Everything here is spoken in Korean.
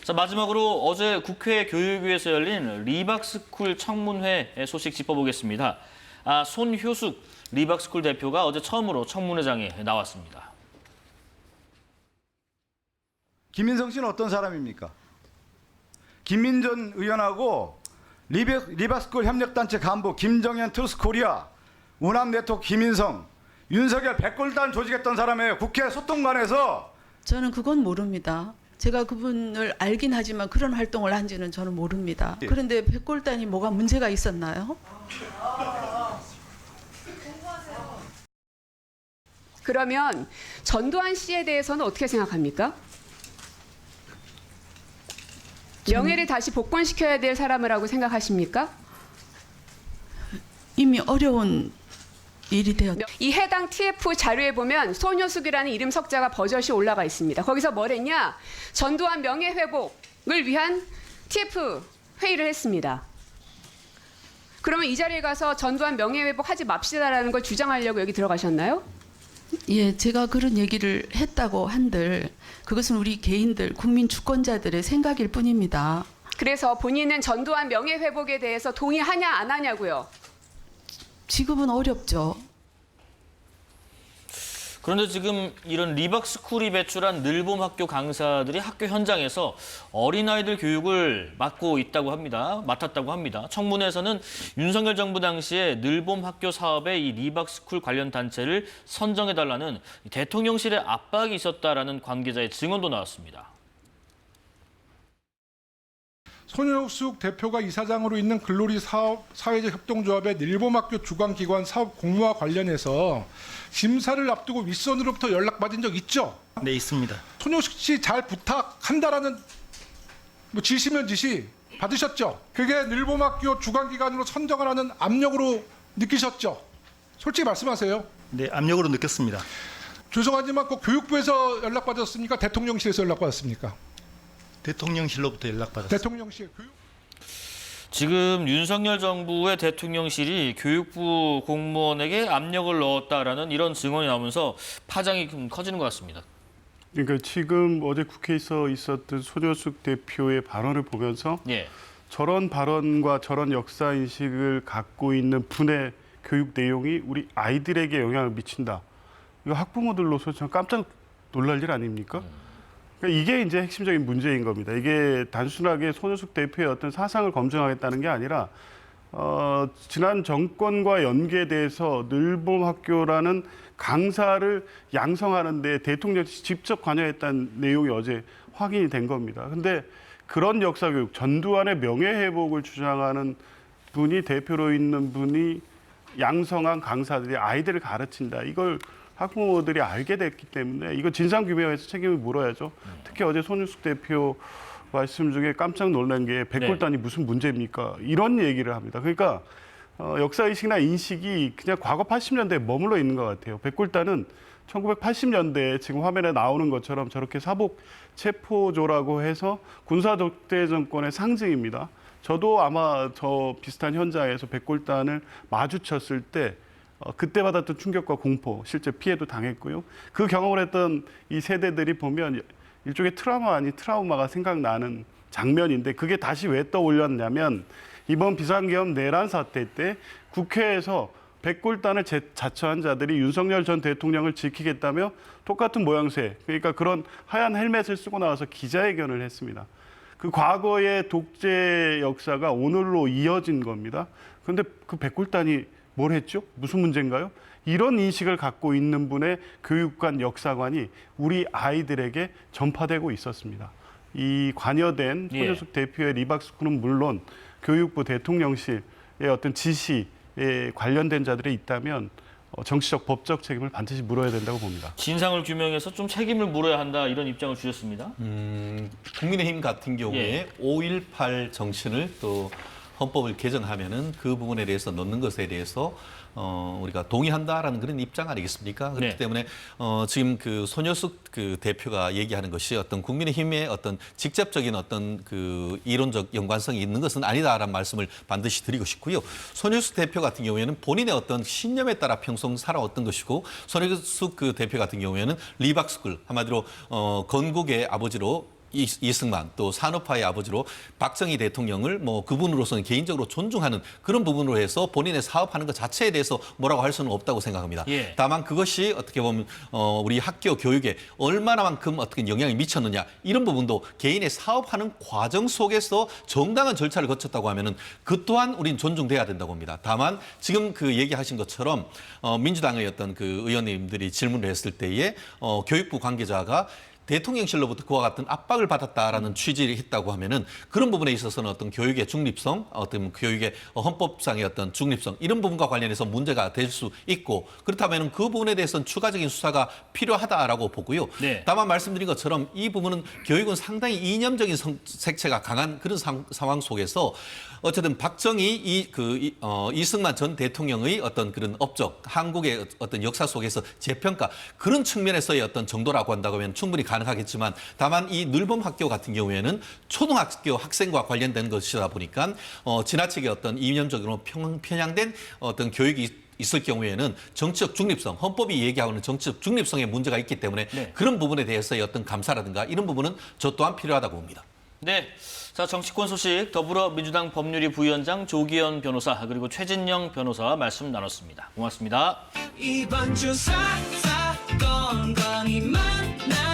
자, 마지막으로 어제 국회 교육위에서 열린 리박스쿨 청문회 소식 짚어보겠습니다. 손효숙 리박스쿨 대표가 어제 처음으로 청문회장에 나왔습니다. 김민성 씨는 어떤 사람입니까? 김민전 의원하고 리박스쿨 협력단체 간부 김정현 트루스코리아, 우남 네트워크 김인성, 윤석열 백골단 조직했던 사람이에요. 국회 소통관에서. 저는 그건 모릅니다. 제가 그분을 알긴 하지만 그런 활동을 한지는 저는 모릅니다. 그런데 백골단이 뭐가 문제가 있었나요? 그러면 전두환 씨에 대해서는 어떻게 생각합니까? 명예를 다시 복권시켜야 될 사람이라고 생각하십니까? 이미 어려운 일이 되었다. 이 해당 TF 자료에 보면 손효숙이라는 이름 석자가 버젓이 올라가 있습니다. 거기서 뭘 했냐? 전두환 명예회복을 위한 TF 회의를 했습니다. 그러면 이 자리에 가서 전두환 명예회복 하지 맙시다라는 걸 주장하려고 여기 들어가셨나요? 예, 제가 그런 얘기를 했다고 한들 그것은 우리 개인들, 국민 주권자들의 생각일 뿐입니다. 그래서 본인은 전두환 명예회복에 대해서 동의하냐 안 하냐고요? 지금은 어렵죠. 그런데 지금 이런 리박스쿨이 배출한 늘봄 학교 강사들이 학교 현장에서 어린아이들 교육을 맡았다고 합니다. 청문회에서는 윤석열 정부 당시에 늘봄 학교 사업에 이 리박스쿨 관련 단체를 선정해달라는 대통령실의 압박이 있었다라는 관계자의 증언도 나왔습니다. 손효숙 대표가 이사장으로 있는 글로리 사회적 협동조합의 늘봄학교 주관기관 사업 공모와 관련해서 심사를 앞두고 윗선으로부터 연락받은 적 있죠? 네, 있습니다. 손효숙 씨 잘 부탁한다라는 지시면 지시 받으셨죠? 그게 늘봄학교 주관기관으로 선정을 하는 압력으로 느끼셨죠? 솔직히 말씀하세요. 네, 압력으로 느꼈습니다. 죄송하지만 그 교육부에서 연락받았습니까? 대통령실에서 연락받았습니까? 대통령실로부터 연락받았습니다. 대통령실 교육. 지금 윤석열 정부의 대통령실이 교육부 공무원에게 압력을 넣었다라는 이런 증언이 나오면서 파장이 좀 커지는 것 같습니다. 그러니까 지금 어제 국회에서 있었던 손효숙 대표의 발언을 보면서 예. 저런 발언과 저런 역사 인식을 갖고 있는 분의 교육 내용이 우리 아이들에게 영향을 미친다. 이거 학부모들로서 참 깜짝 놀랄 일 아닙니까? 그러니까 이게 이제 핵심적인 문제인 겁니다. 이게 단순하게 손효숙 대표의 어떤 사상을 검증하겠다는 게 아니라 지난 정권과 연계돼서 늘봄학교라는 강사를 양성하는 데 대통령이 직접 관여했다는 내용이 어제 확인이 된 겁니다. 근데 그런 역사교육, 전두환의 명예회복을 주장하는 분이 대표로 있는 분이 양성한 강사들이 아이들을 가르친다. 이걸 학부모들이 알게 됐기 때문에 이거 진상규명에서 책임을 물어야죠. 특히 어제 손효숙 대표 말씀 중에 깜짝 놀란 게 백골단이 무슨 문제입니까? 이런 얘기를 합니다. 그러니까 역사의식이나 인식이 그냥 과거 80년대에 머물러 있는 것 같아요. 백골단은 1980년대에 지금 화면에 나오는 것처럼 저렇게 사복 체포조라고 해서 군사 독재 정권의 상징입니다. 저도 아마 저 비슷한 현장에서 백골단을 마주쳤을 때 그때 받았던 충격과 공포, 실제 피해도 당했고요. 그 경험을 했던 이 세대들이 보면 일종의 트라우마 아닌 트라우마가 생각나는 장면인데 그게 다시 왜 떠올렸냐면 이번 비상계엄 내란 사태 때 국회에서 백골단을 자처한 자들이 윤석열 전 대통령을 지키겠다며 똑같은 모양새, 그러니까 그런 하얀 헬멧을 쓰고 나와서 기자회견을 했습니다. 그 과거의 독재 역사가 오늘로 이어진 겁니다. 그런데 그 백골단이 뭘 했죠? 무슨 문제인가요? 이런 인식을 갖고 있는 분의 교육관, 역사관이 우리 아이들에게 전파되고 있었습니다. 이 관여된 손효숙 대표의 리박스쿨은 물론 교육부 대통령실의 어떤 지시에 관련된 자들이 있다면 정치적, 법적 책임을 반드시 물어야 된다고 봅니다. 진상을 규명해서 좀 책임을 물어야 한다 이런 입장을 주셨습니다. 국민의힘 같은 경우에 5.18 정신을 또 헌법을 개정하면은 그 부분에 대해서 넣는 것에 대해서 우리가 동의한다라는 그런 입장 아니겠습니까? 그렇기 때문에 지금 그 손효숙 그 대표가 얘기하는 것이 어떤 국민의힘의 어떤 직접적인 어떤 그 이론적 연관성이 있는 것은 아니다라는 말씀을 반드시 드리고 싶고요. 손효숙 대표 같은 경우에는 본인의 어떤 신념에 따라 평생 살아왔던 것이고 손효숙 그 대표 같은 경우에는 리박스쿨 한마디로 건국의 아버지로 이승만 또 산업화의 아버지로 박정희 대통령을 뭐 그분으로서는 개인적으로 존중하는 그런 부분으로 해서 본인의 사업하는 것 자체에 대해서 뭐라고 할 수는 없다고 생각합니다. 예. 다만 그것이 어떻게 보면 우리 학교 교육에 얼마나만큼 어떻게 영향이 미쳤느냐 이런 부분도 개인의 사업하는 과정 속에서 정당한 절차를 거쳤다고 하면은 그 또한 우린 존중돼야 된다고 봅니다. 다만 지금 그 얘기하신 것처럼 민주당의 어떤 그 의원님들이 질문을 했을 때에 교육부 관계자가 대통령실로부터 그와 같은 압박을 받았다라는 취지를 했다고 하면은 그런 부분에 있어서는 어떤 교육의 중립성, 어떤 교육의 헌법상의 어떤 중립성 이런 부분과 관련해서 문제가 될 수 있고 그렇다면은 그 부분에 대해서는 추가적인 수사가 필요하다라고 보고요. 네. 다만 말씀드린 것처럼 이 부분은 교육은 상당히 이념적인 색채가 강한 그런 상황 속에서 어쨌든 박정희 이승만 전 대통령의 어떤 그런 업적, 한국의 어떤 역사 속에서 재평가 그런 측면에서의 어떤 정도라고 한다고 하면 충분히 가능하겠지만 다만 이 늘봄 학교 같은 경우에는 초등학교 학생과 관련된 것이다 보니까 지나치게 어떤 이념적으로 편향된 어떤 교육이 있을 경우에는 정치적 중립성, 헌법이 얘기하는 정치적 중립성에 문제가 있기 때문에 네. 그런 부분에 대해서의 어떤 감사라든가 이런 부분은 저 또한 필요하다고 봅니다. 네. 자, 정치권 소식 더불어민주당 법률위 부위원장 조기현 변호사 그리고 최진영 변호사와 말씀 나눴습니다. 고맙습니다. 이번 주 사건 건강히 만나